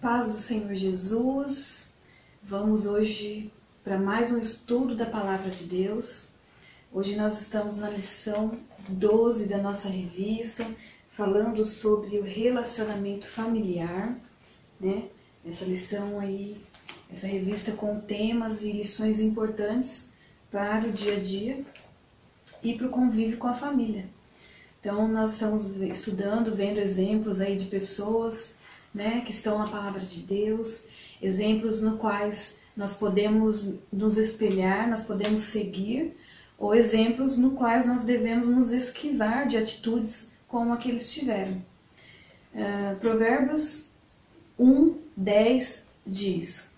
Paz do Senhor Jesus. Vamos hoje para mais um estudo da Palavra de Deus. Hoje nós estamos na lição 12 da nossa revista, falando sobre o relacionamento familiar, né? Essa lição aí, essa revista com temas e lições importantes para o dia a dia e para o convívio com a família. Então nós estamos estudando, vendo exemplos aí de pessoas, né, que estão na Palavra de Deus, exemplos no quais nós podemos nos espelhar, nós podemos seguir, ou exemplos no quais nós devemos nos esquivar de atitudes como a que eles tiveram. Provérbios 1:10 diz: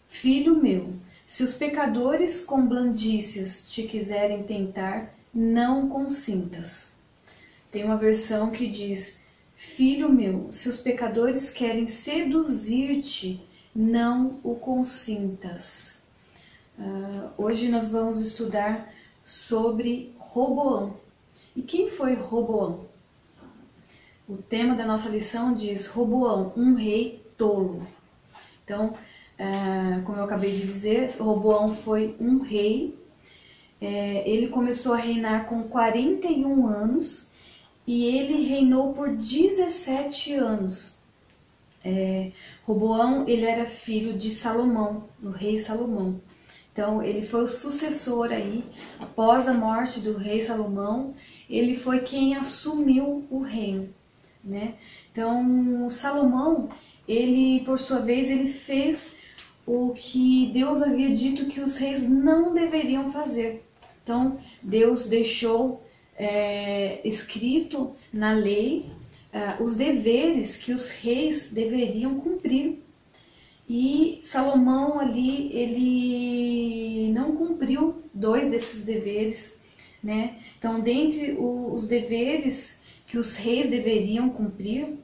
Filho meu, se os pecadores com blandícias te quiserem tentar, não consintas. Tem uma versão que diz: Filho meu, se os pecadores querem seduzir-te, não o consintas. Hoje nós vamos estudar sobre Roboão. E quem foi Roboão? O tema da nossa lição diz Roboão, um rei tolo. Então, como eu acabei de dizer, Roboão foi um rei. Ele começou a reinar com 41 anos. E ele reinou por 17 anos. Roboão, ele era filho de Salomão, do rei Salomão. Então, ele foi o sucessor aí, após a morte do rei Salomão, ele foi quem assumiu o reino, né? Então, Salomão, ele, por sua vez, ele fez o que Deus havia dito que os reis não deveriam fazer. Então, Deus deixou escrito na lei os deveres que os reis deveriam cumprir. E Salomão ali, ele não cumpriu 2 desses deveres, né? Então, dentre os deveres que os reis deveriam cumprir,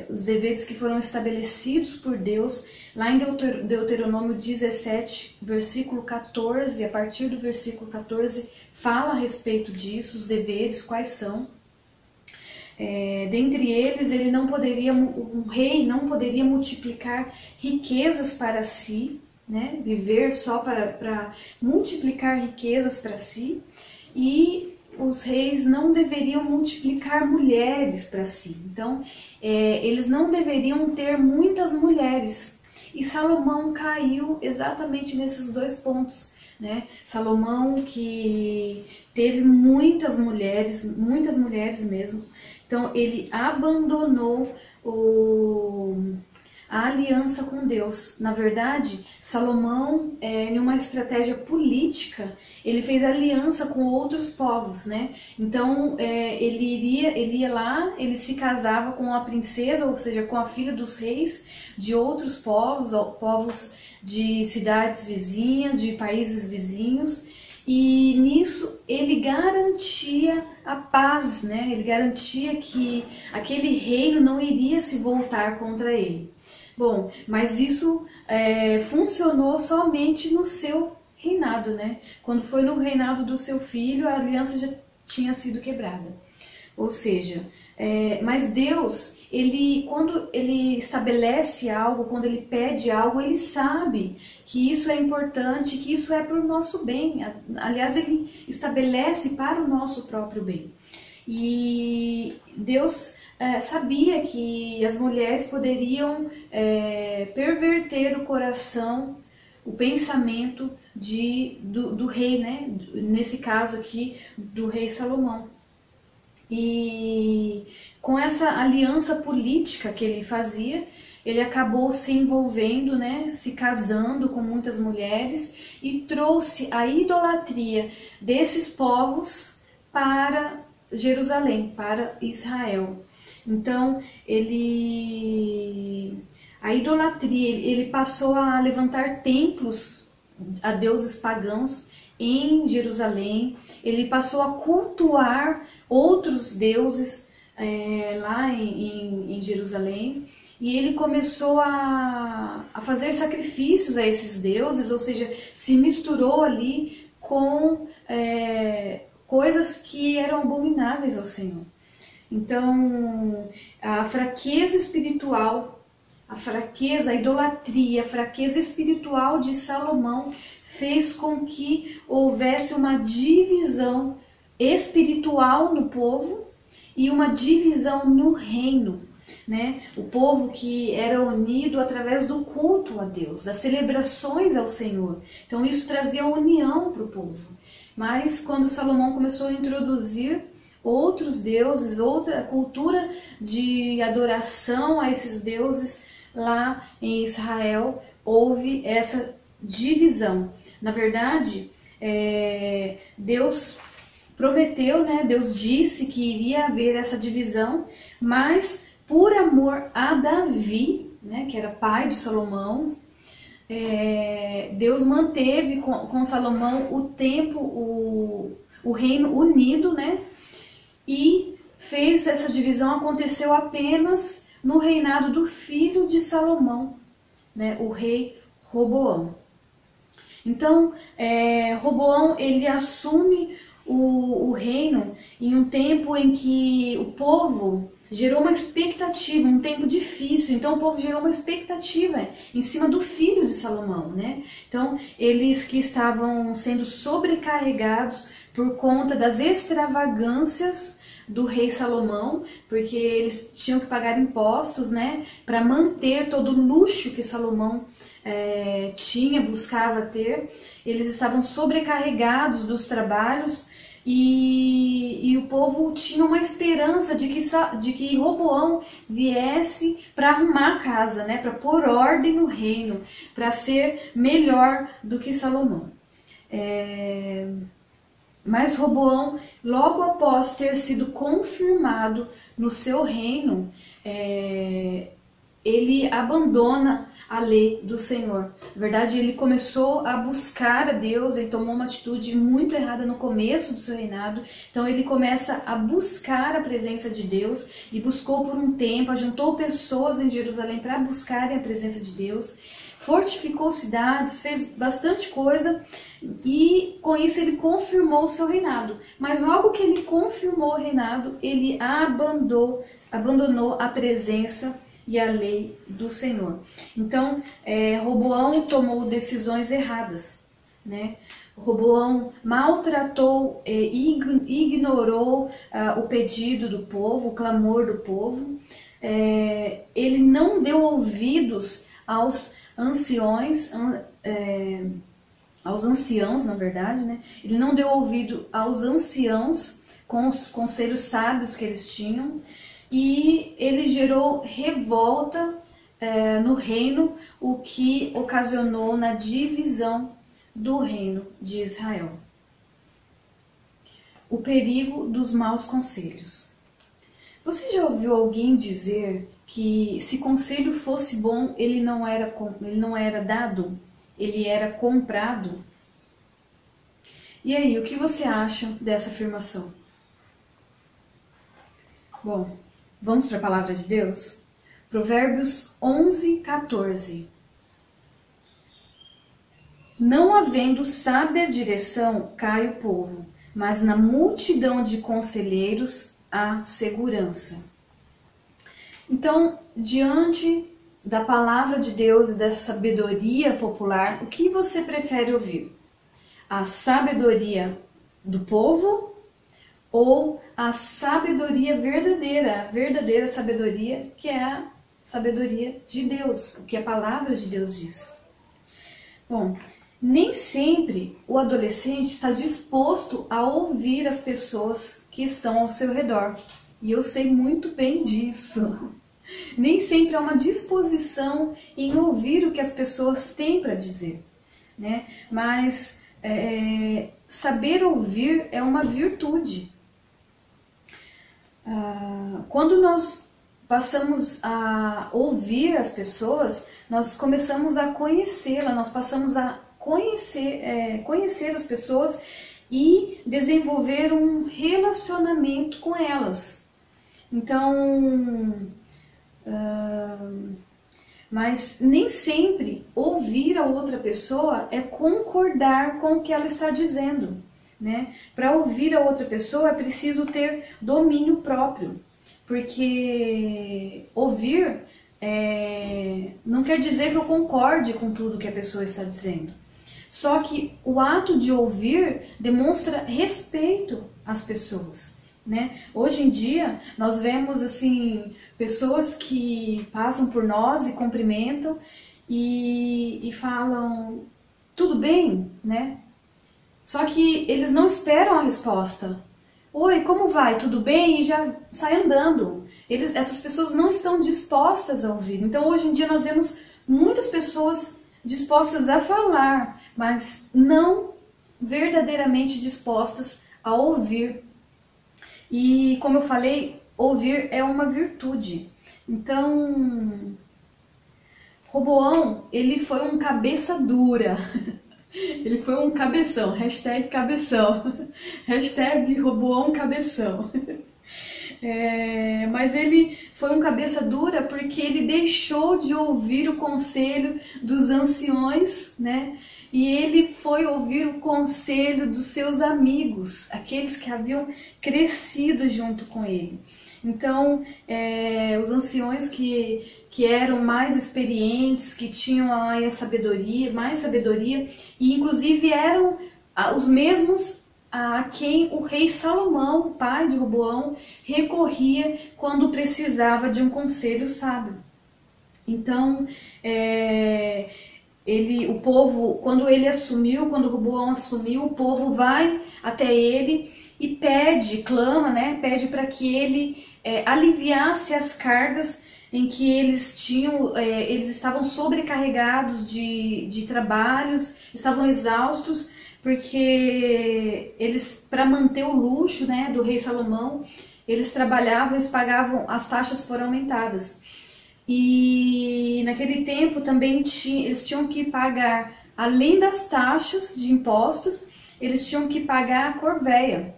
os deveres que foram estabelecidos por Deus, lá em Deuteronômio 17, versículo 14, a partir do versículo 14, fala a respeito disso, os deveres, quais são. Dentre eles, um rei não poderia multiplicar riquezas para si, né? Viver só para multiplicar riquezas para si, e os reis não deveriam multiplicar mulheres para si. Então, eles não deveriam ter muitas mulheres. E Salomão caiu exatamente nesses 2 pontos, né? Salomão, que teve muitas mulheres mesmo. Então, ele abandonou a aliança com Deus. Na verdade, Salomão, em uma estratégia política, ele fez aliança com outros povos, né? Então, ele ia lá, ele se casava com a princesa, ou seja, com a filha dos reis de outros povos, povos de cidades vizinhas, de países vizinhos, e nisso ele garantia a paz, né? Ele garantia que aquele reino não iria se voltar contra ele. Bom, mas isso funcionou somente no seu reinado, né? Quando foi no reinado do seu filho, a aliança já tinha sido quebrada. Ou seja, mas Deus, quando ele estabelece algo, quando ele pede algo, ele sabe que isso é importante, que isso é para o nosso bem. Aliás, ele estabelece para o nosso próprio bem. E Deus sabia que as mulheres poderiam perverter o coração, o pensamento do rei, né? Nesse caso aqui, do rei Salomão. E com essa aliança política que ele fazia, ele acabou se envolvendo, né, se casando com muitas mulheres e trouxe a idolatria desses povos para Jerusalém, para Israel. Então, a idolatria, ele passou a levantar templos a deuses pagãos em Jerusalém, ele passou a cultuar outros deuses lá em Jerusalém, e ele começou a fazer sacrifícios a esses deuses, ou seja, se misturou ali com coisas que eram abomináveis ao Senhor. Então, a fraqueza espiritual a fraqueza, a idolatria, a fraqueza espiritual de Salomão fez com que houvesse uma divisão espiritual no povo e uma divisão no reino, né? O povo que era unido através do culto a Deus, das celebrações ao Senhor. Então isso trazia união para o povo. Mas quando Salomão começou a introduzir outros deuses, outra cultura de adoração a esses deuses, lá em Israel houve essa divisão. Na verdade, Deus prometeu, né? Deus disse que iria haver essa divisão, mas por amor a Davi, né, que era pai de Salomão, Deus manteve com Salomão o reino unido, né? E fez essa divisão, aconteceu apenas no reinado do filho de Salomão, né, o rei Roboão. Então, Roboão ele assume o reino em um tempo em que o povo gerou uma expectativa, um tempo difícil. Então o povo gerou uma expectativa em cima do filho de Salomão, né? Então eles que estavam sendo sobrecarregados por conta das extravagâncias do rei Salomão, porque eles tinham que pagar impostos, né, para manter todo o luxo que Salomão buscava ter. Eles estavam sobrecarregados dos trabalhos e o povo tinha uma esperança de que Roboão viesse para arrumar a casa, né, para pôr ordem no reino, para ser melhor do que Salomão. Mas Roboão, logo após ter sido confirmado no seu reino, ele abandona a lei do Senhor. Na verdade, ele começou a buscar a Deus, ele tomou uma atitude muito errada no começo do seu reinado. Então ele começa a buscar a presença de Deus e buscou por um tempo, ajuntou pessoas em Jerusalém para buscarem a presença de Deus, fortificou cidades, fez bastante coisa e com isso ele confirmou o seu reinado. Mas logo que ele confirmou o reinado, ele abandonou a presença e a lei do Senhor. Então, Roboão tomou decisões erradas, né? Roboão maltratou e ignorou o pedido do povo, o clamor do povo. Ele não deu ouvidos aos anciões, aos anciãos, na verdade, né? Ele não deu ouvido aos anciãos com os conselhos sábios que eles tinham. E ele gerou revolta no reino, o que ocasionou na divisão do reino de Israel. O perigo dos maus conselhos. Você já ouviu alguém dizer que se conselho fosse bom, ele não era dado, ele era comprado? E aí, o que você acha dessa afirmação? Bom, vamos para a palavra de Deus? Provérbios 11:14. Não havendo sábia direção, cai o povo, mas na multidão de conselheiros há segurança. Então, diante da palavra de Deus e dessa sabedoria popular, o que você prefere ouvir? A sabedoria do povo ou a sabedoria verdadeira, a verdadeira sabedoria, que é a sabedoria de Deus, o que a palavra de Deus diz? Bom, nem sempre o adolescente está disposto a ouvir as pessoas que estão ao seu redor. E eu sei muito bem disso. Nem sempre há uma disposição em ouvir o que as pessoas têm para dizer, né? Mas saber ouvir é uma virtude. Quando nós passamos a ouvir as pessoas, nós começamos a conhecê-la, nós passamos a conhecer as pessoas e desenvolver um relacionamento com elas. Então, mas nem sempre ouvir a outra pessoa é concordar com o que ela está dizendo, né? Para ouvir a outra pessoa é preciso ter domínio próprio, porque ouvir quer dizer que eu concorde com tudo que a pessoa está dizendo. Só que o ato de ouvir demonstra respeito às pessoas, né? Hoje em dia, nós vemos assim pessoas que passam por nós e cumprimentam e falam tudo bem, né? Só que eles não esperam a resposta. Oi, como vai? Tudo bem? E já sai andando. Essas pessoas não estão dispostas a ouvir. Então, hoje em dia, nós vemos muitas pessoas dispostas a falar, mas não verdadeiramente dispostas a ouvir. E, como eu falei, ouvir é uma virtude. Então, Roboão, ele foi um cabeça dura. Ele foi um cabeção, hashtag cabeção, hashtag Roboão cabeção. Mas ele foi um cabeça dura porque ele deixou de ouvir o conselho dos anciões, né? E ele foi ouvir o conselho dos seus amigos, aqueles que haviam crescido junto com ele. Então, os anciões que eram mais experientes, que tinham a sabedoria, mais sabedoria, e inclusive eram os mesmos a quem o rei Salomão, o pai de Roboão, recorria quando precisava de um conselho sábio. Então, o povo, quando Roboão assumiu, o povo vai até ele e clama, né? Pede para que ele aliviasse as cargas em que eles estavam sobrecarregados de trabalhos, estavam exaustos, porque eles, para manter o luxo, né, do rei Salomão, eles trabalhavam, eles pagavam, as taxas foram aumentadas. E naquele tempo também eles tinham que pagar, além das taxas de impostos, eles tinham que pagar a corvéia.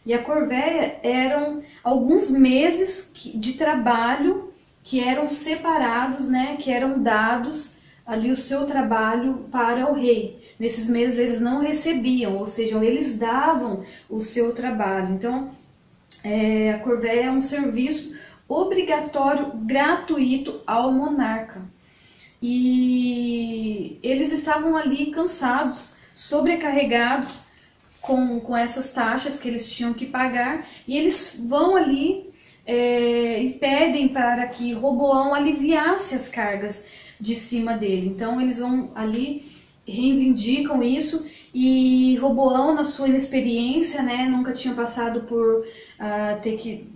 E a corvéia eram alguns meses de trabalho que eram separados, né, que eram dados ali o seu trabalho para o rei. Nesses meses eles não recebiam, ou seja, eles davam o seu trabalho. Então, a corvéia é um serviço obrigatório, gratuito ao monarca. E eles estavam ali cansados, sobrecarregados com essas taxas que eles tinham que pagar, e eles vão ali e pedem para que Roboão aliviasse as cargas de cima dele. Então eles vão ali, reivindicam isso, e Roboão, na sua inexperiência, né, nunca tinha passado por ter que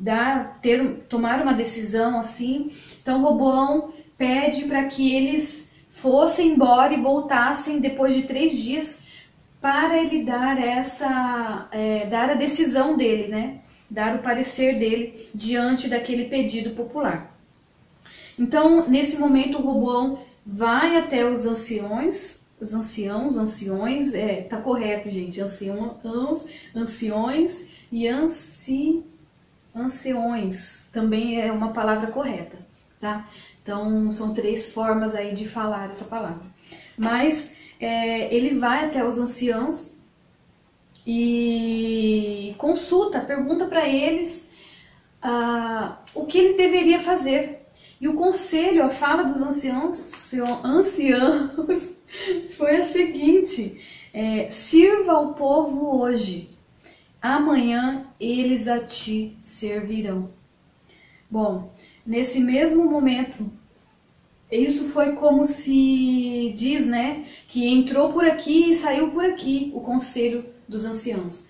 tomar uma decisão assim. Então Roboão pede para que eles fossem embora e voltassem depois de 3 dias para ele dar dar a decisão dele, né, dar o parecer dele diante daquele pedido popular. Então, nesse momento, Roboão vai até os anciões, tá correto, gente, anciões e anciões, também é uma palavra correta, tá? Então, são 3 formas aí de falar essa palavra. Mas, ele vai até os anciãos e pergunta para eles o que eles deveriam fazer. E o conselho, a fala dos anciãos foi a seguinte: sirva ao povo hoje, amanhã eles a ti servirão. Bom, nesse mesmo momento, isso foi como se diz, né, que entrou por aqui e saiu por aqui o conselho dos anciãos.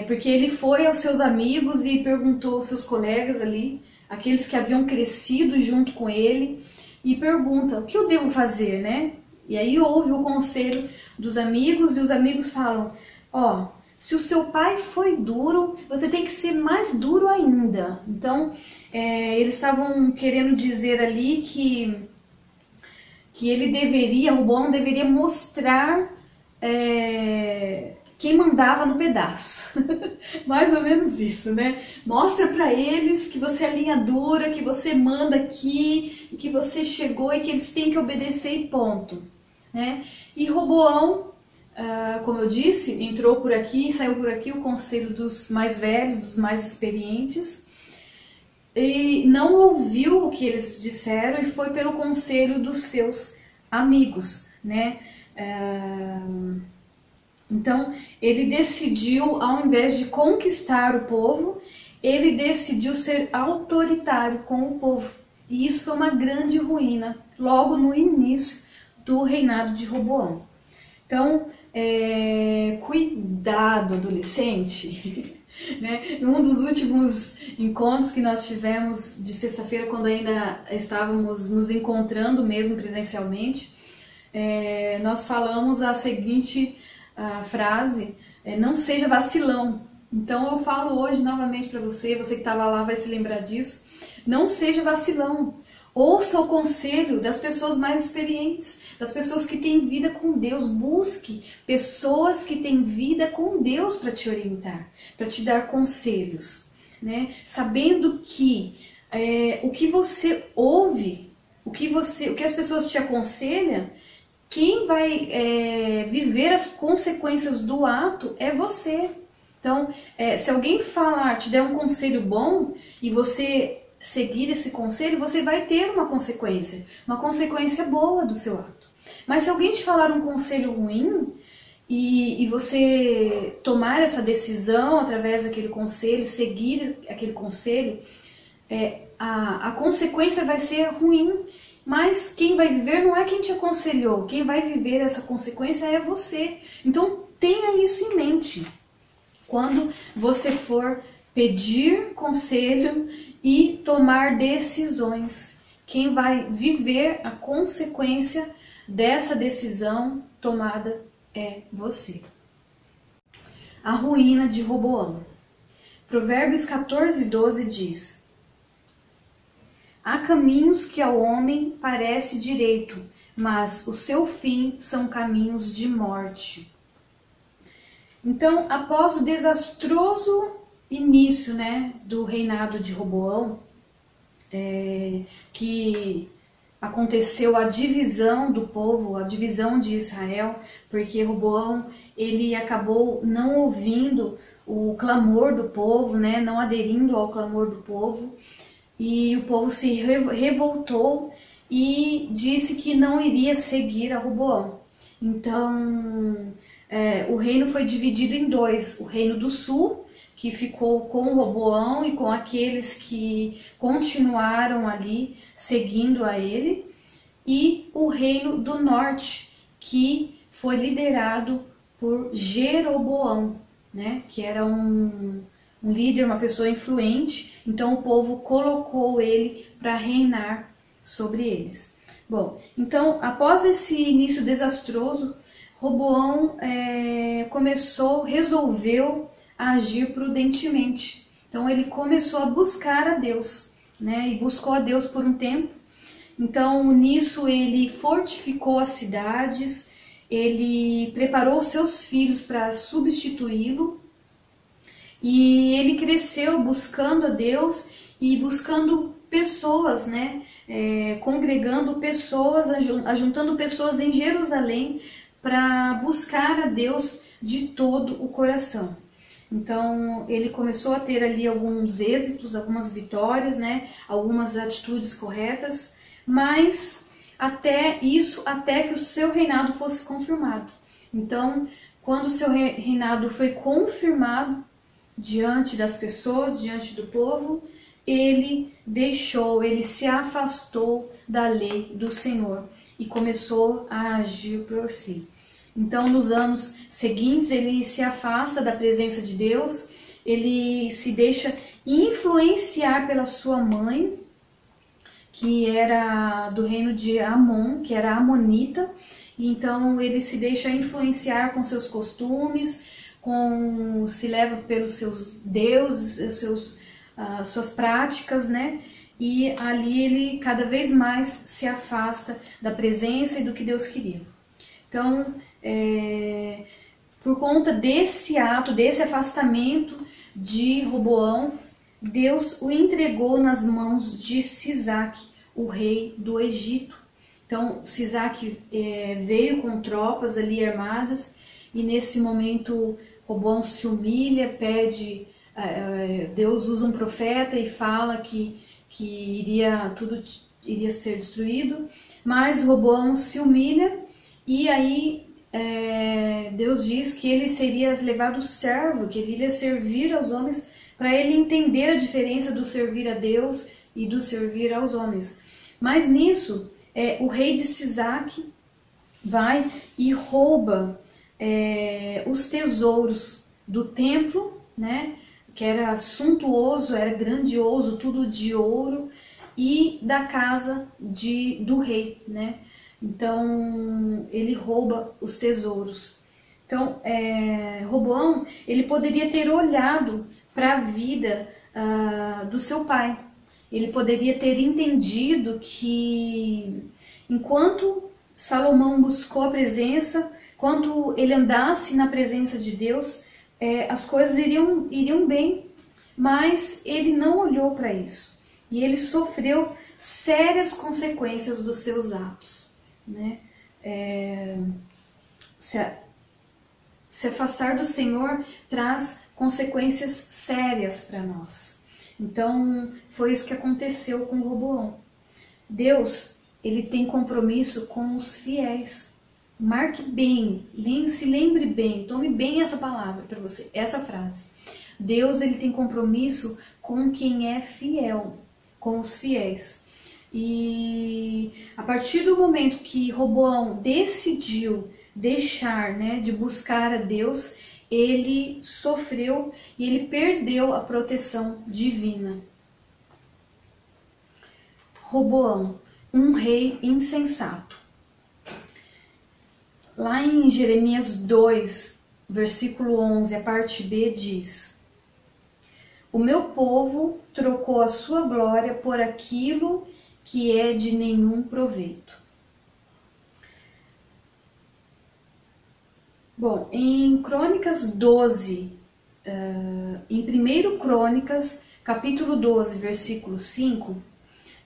Porque ele foi aos seus amigos e perguntou aos seus colegas ali, aqueles que haviam crescido junto com ele, e pergunta: o que eu devo fazer, né? E aí ouve o conselho dos amigos, e os amigos falam: se o seu pai foi duro, você tem que ser mais duro ainda. Então, eles estavam querendo dizer ali que Roboão deveria mostrar quem mandava no pedaço. Mais ou menos isso, né? Mostra para eles que você é linha dura, que você manda aqui, que você chegou e que eles têm que obedecer e ponto, né? E Roboão, como eu disse, entrou por aqui, saiu por aqui o conselho dos mais velhos, dos mais experientes, e não ouviu o que eles disseram e foi pelo conselho dos seus amigos, né? Então, ele decidiu, ao invés de conquistar o povo, ele decidiu ser autoritário com o povo. E isso foi uma grande ruína, logo no início do reinado de Roboão. Então, cuidado, adolescente. Né? Um dos últimos encontros que nós tivemos de sexta-feira, quando ainda estávamos nos encontrando mesmo presencialmente, nós falamos a seguinte frase: não seja vacilão. Então eu falo hoje novamente para você, você que estava lá vai se lembrar disso, não seja vacilão. Ouça o conselho das pessoas mais experientes, das pessoas que têm vida com Deus. Busque pessoas que têm vida com Deus para te orientar, para te dar conselhos, né? Sabendo que o que você ouve, o que as pessoas te aconselham, quem vai viver as consequências do ato é você. Então, se alguém te der um conselho bom e você seguir esse conselho, você vai ter uma consequência boa do seu ato. Mas se alguém te falar um conselho ruim e você tomar essa decisão através daquele conselho, seguir aquele conselho, a consequência vai ser ruim. Mas quem vai viver não é quem te aconselhou, quem vai viver essa consequência é você. Então tenha isso em mente quando você for pedir conselho e tomar decisões. Quem vai viver a consequência dessa decisão tomada é você. A ruína de Roboão. Provérbios 14:12 diz: há caminhos que ao homem parece direito, mas o seu fim são caminhos de morte. Então, após o desastroso início, né, do reinado de Roboão, que aconteceu a divisão do povo, a divisão de Israel, porque Roboão ele acabou não ouvindo o clamor do povo, né, não aderindo ao clamor do povo, e o povo se revoltou e disse que não iria seguir a Roboão. Então, o reino foi dividido em dois: o reino do sul, que ficou com Roboão e com aqueles que continuaram ali seguindo a ele, e o reino do norte, que foi liderado por Jeroboão, né, que era um líder, uma pessoa influente. Então o povo colocou ele para reinar sobre eles. Bom, então após esse início desastroso, Roboão resolveu agir prudentemente. Então ele começou a buscar a Deus, né? E buscou a Deus por um tempo. Então nisso ele fortificou as cidades, ele preparou seus filhos para substituí-lo, e ele cresceu buscando a Deus e buscando pessoas, né? Congregando pessoas, ajuntando pessoas em Jerusalém para buscar a Deus de todo o coração. Então ele começou a ter ali alguns êxitos, algumas vitórias, né? Algumas atitudes corretas, mas até que o seu reinado fosse confirmado. Então, quando o seu reinado foi confirmado diante das pessoas, diante do povo, ele se afastou da lei do Senhor e começou a agir por si. Então, nos anos seguintes, ele se afasta da presença de Deus, ele se deixa influenciar pela sua mãe, que era do reino de Amon, que era amonita. Então ele se deixa influenciar com seus costumes, se leva pelos seus deuses, suas práticas, né? E ali ele cada vez mais se afasta da presença e do que Deus queria. Então, por conta desse ato, desse afastamento de Roboão, Deus o entregou nas mãos de Sisaque, o rei do Egito. Então, Sisaque veio com tropas ali armadas, e nesse momento Roboão se humilha, pede, Deus usa um profeta e fala que tudo iria ser destruído, mas Roboão se humilha e aí Deus diz que ele seria levado servo, que ele iria servir aos homens, para ele entender a diferença do servir a Deus e do servir aos homens. Mas nisso, o rei de Sisaque vai e rouba os tesouros do templo, né, que era suntuoso, era grandioso, tudo de ouro, e da casa do rei, né? Então ele rouba os tesouros. Então Roboão, ele poderia ter olhado para a vida do seu pai. Ele poderia ter entendido que enquanto Salomão buscou a presença, enquanto ele andasse na presença de Deus, as coisas iriam bem, mas ele não olhou para isso. E ele sofreu sérias consequências dos seus atos, né? Se afastar do Senhor traz consequências sérias para nós. Então, foi isso que aconteceu com Roboão. Deus, ele tem compromisso com os fiéis. Marque bem, se lembre bem, tome bem essa palavra para você, essa frase. Deus, ele tem compromisso com quem é fiel, com os fiéis. E a partir do momento que Roboão decidiu deixar, né, de buscar a Deus, ele sofreu e ele perdeu a proteção divina. Roboão, um rei insensato. Lá em Jeremias 2, versículo 11, a parte B diz: o meu povo trocou a sua glória por aquilo que é de nenhum proveito. Bom, em Crônicas 12, em 1 Crônicas, capítulo 12, versículo 5,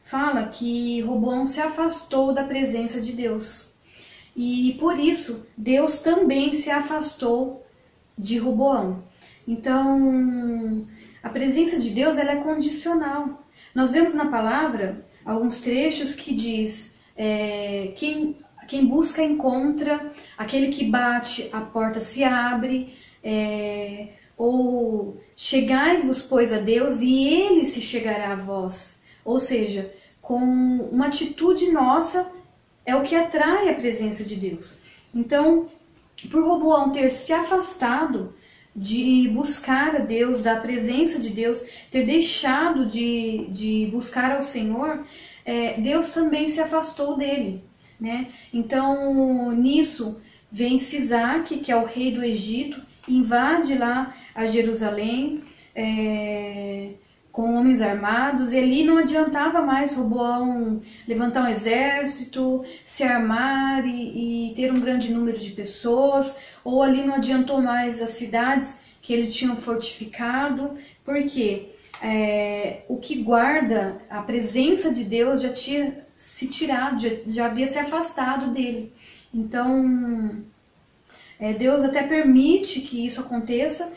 fala que Roboão se afastou da presença de Deus. E por isso, Deus também se afastou de Roboão. Então, a presença de Deus, ela é condicional. Nós vemos na palavra alguns trechos que diz, quem busca encontra, aquele que bate, a porta se abre, ou chegai-vos, pois, a Deus, e Ele se chegará a vós. Ou seja, com uma atitude nossa, é o que atrai a presença de Deus. Então, por Roboão ter se afastado de buscar a Deus, da presença de Deus, ter deixado de buscar ao Senhor, Deus também se afastou dele, né? Então, nisso, vem Sisaque, que é o rei do Egito, invade lá a Jerusalém, com homens armados, e ali não adiantava mais Roboão levantar um exército, se armar e ter um grande número de pessoas, ou ali não adiantou mais as cidades que ele tinha fortificado, porque o que guarda a presença de Deus já tinha se tirado, já havia se afastado dele. Então, Deus até permite que isso aconteça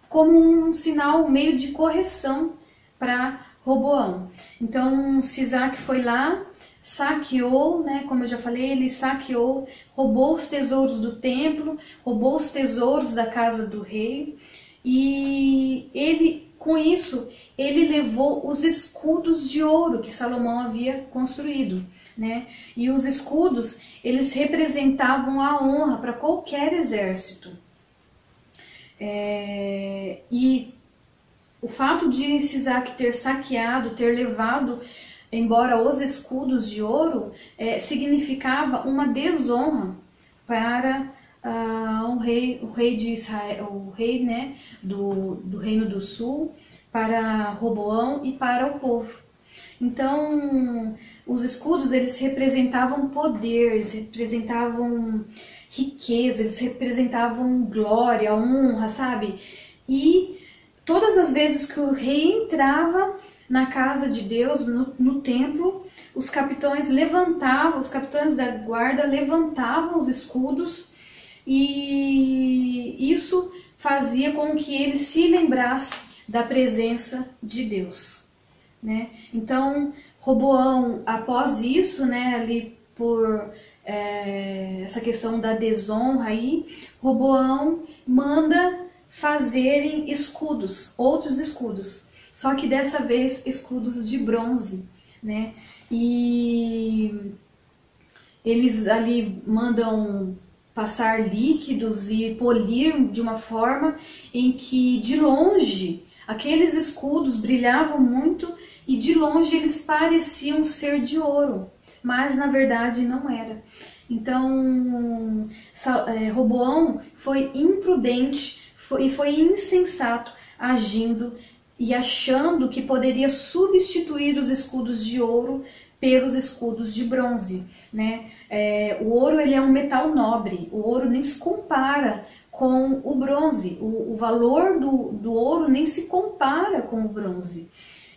como um sinal, um meio de correção para Roboão. Então, Sisaque foi lá, saqueou, né, como eu já falei, ele saqueou, roubou os tesouros do templo, roubou os tesouros da casa do rei, e ele, com isso, ele levou os escudos de ouro que Salomão havia construído, né? E os escudos, eles representavam a honra para qualquer exército. E o fato de Sisaque ter saqueado, ter levado embora os escudos de ouro, significava uma desonra para o rei de Israel, o rei, né, do Reino do Sul, para Roboão e para o povo. Então, os escudos, eles representavam poder, eles representavam riqueza, eles representavam glória, honra, sabe? E todas as vezes que o rei entrava na casa de Deus, no templo, os capitães da guarda levantavam os escudos, e isso fazia com que ele se lembrasse da presença de Deus. né? Então, Roboão, após isso, né, ali por essa questão da desonra aí, Roboão manda fazerem escudos, outros escudos, só que dessa vez escudos de bronze, né? E eles ali mandam passar líquidos e polir de uma forma em que de longe aqueles escudos brilhavam muito e de longe eles pareciam ser de ouro, mas na verdade não era. Então Roboão foi imprudente e foi insensato, agindo e achando que poderia substituir os escudos de ouro pelos escudos de bronze, né? O ouro, ele é um metal nobre, o ouro nem se compara com o bronze, o valor do ouro nem se compara com o bronze.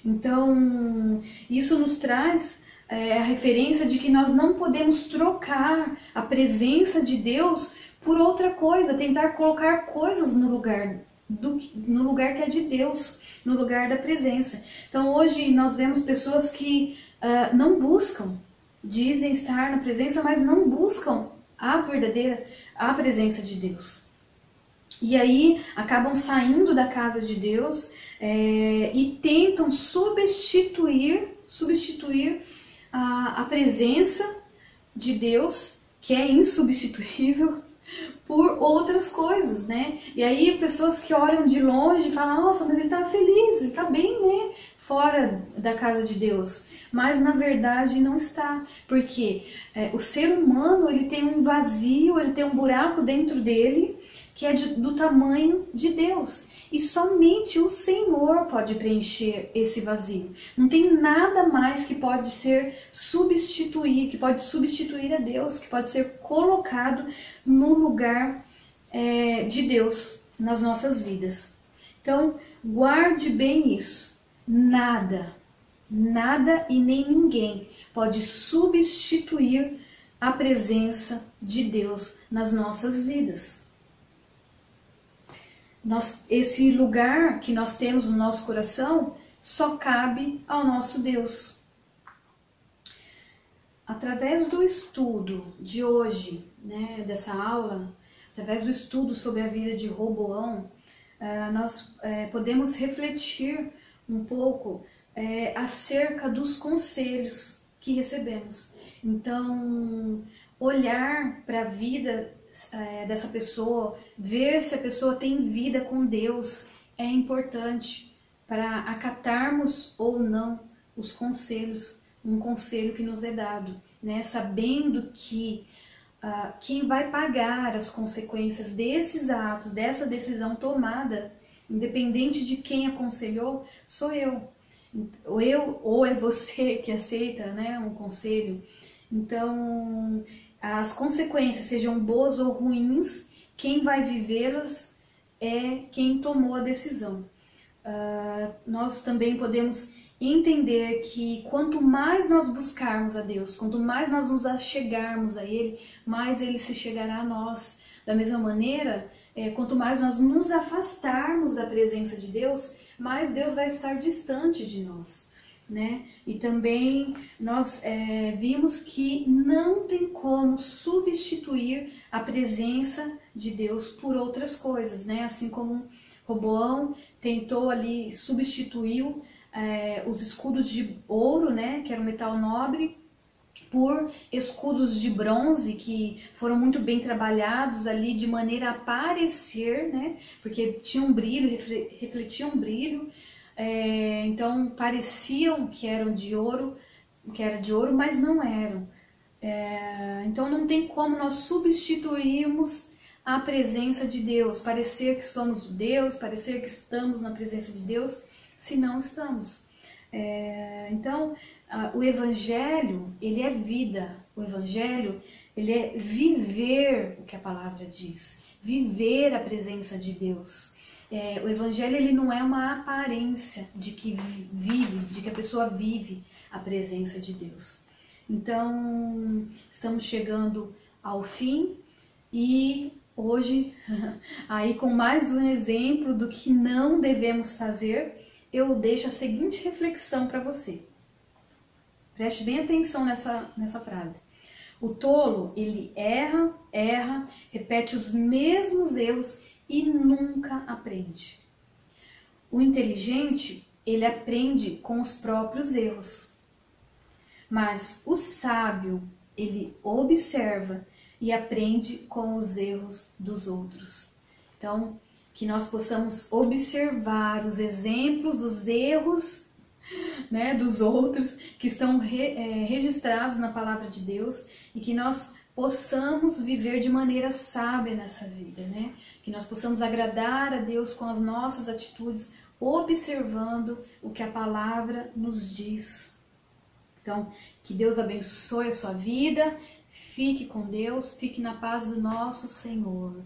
Então, isso nos traz a referência de que nós não podemos trocar a presença de Deus por outra coisa, tentar colocar coisas no lugar que é de Deus, no lugar da presença. Então hoje nós vemos pessoas que não buscam, dizem estar na presença, mas não buscam a presença de Deus. E aí acabam saindo da casa de Deus e tentam substituir a presença de Deus, que é insubstituível, por outras coisas, né? E aí pessoas que olham de longe e falam, nossa, mas ele tá feliz, ele tá bem, né? Fora da casa de Deus. Mas na verdade não está, porque o ser humano, ele tem um vazio, ele tem um buraco dentro dele que é do tamanho de Deus. E somente o Senhor pode preencher esse vazio. Não tem nada mais que pode que pode substituir a Deus, que pode ser colocado no lugar de Deus nas nossas vidas. Então, guarde bem isso. Nada e nem ninguém pode substituir a presença de Deus nas nossas vidas. Esse lugar que nós temos no nosso coração só cabe ao nosso Deus. Através do estudo de hoje, né, dessa aula, através do estudo sobre a vida de Roboão, nós podemos refletir um pouco acerca dos conselhos que recebemos. Então, olhar para a vida dessa pessoa, ver se a pessoa tem vida com Deus é importante para acatarmos ou não os conselhos, um conselho que nos é dado, né? Sabendo que quem vai pagar as consequências desses atos, dessa decisão tomada, independente de quem aconselhou, sou eu. Ou é você que aceita, né, um conselho. Então, as consequências, sejam boas ou ruins, quem vai vivê-las é quem tomou a decisão. Nós também podemos entender que quanto mais nós buscarmos a Deus, quanto mais nós nos achegarmos a Ele, mais Ele se chegará a nós. Da mesma maneira, quanto mais nós nos afastarmos da presença de Deus, mais Deus vai estar distante de nós, né? E também nós vimos que não tem como substituir a presença de Deus por outras coisas, né? Assim como Roboão tentou ali, substituiu os escudos de ouro, né, que era um metal nobre, por escudos de bronze que foram muito bem trabalhados ali de maneira a parecer, né, porque tinham um brilho, refletiam um brilho, então pareciam que eram de ouro, mas não eram. Então não tem como nós substituirmos a presença de Deus, parecer que somos de Deus, parecer que estamos na presença de Deus, se não estamos. Então, o Evangelho, ele é vida. O Evangelho, ele é viver o que a palavra diz, viver a presença de Deus. O Evangelho, ele não é uma aparência de que de que a pessoa vive a presença de Deus. Então, estamos chegando ao fim e hoje, aí com mais um exemplo do que não devemos fazer, eu deixo a seguinte reflexão para você. Preste bem atenção nessa frase. O tolo, ele erra, repete os mesmos erros e nunca aprende. O inteligente, ele aprende com os próprios erros. Mas o sábio, ele observa e aprende com os erros dos outros. Então, que nós possamos observar os exemplos, os erros, né, dos outros que estão registrados na palavra de Deus e que nós possamos viver de maneira sábia nessa vida, né? Que nós possamos agradar a Deus com as nossas atitudes, observando o que a palavra nos diz. Então, que Deus abençoe a sua vida, fique com Deus, fique na paz do nosso Senhor.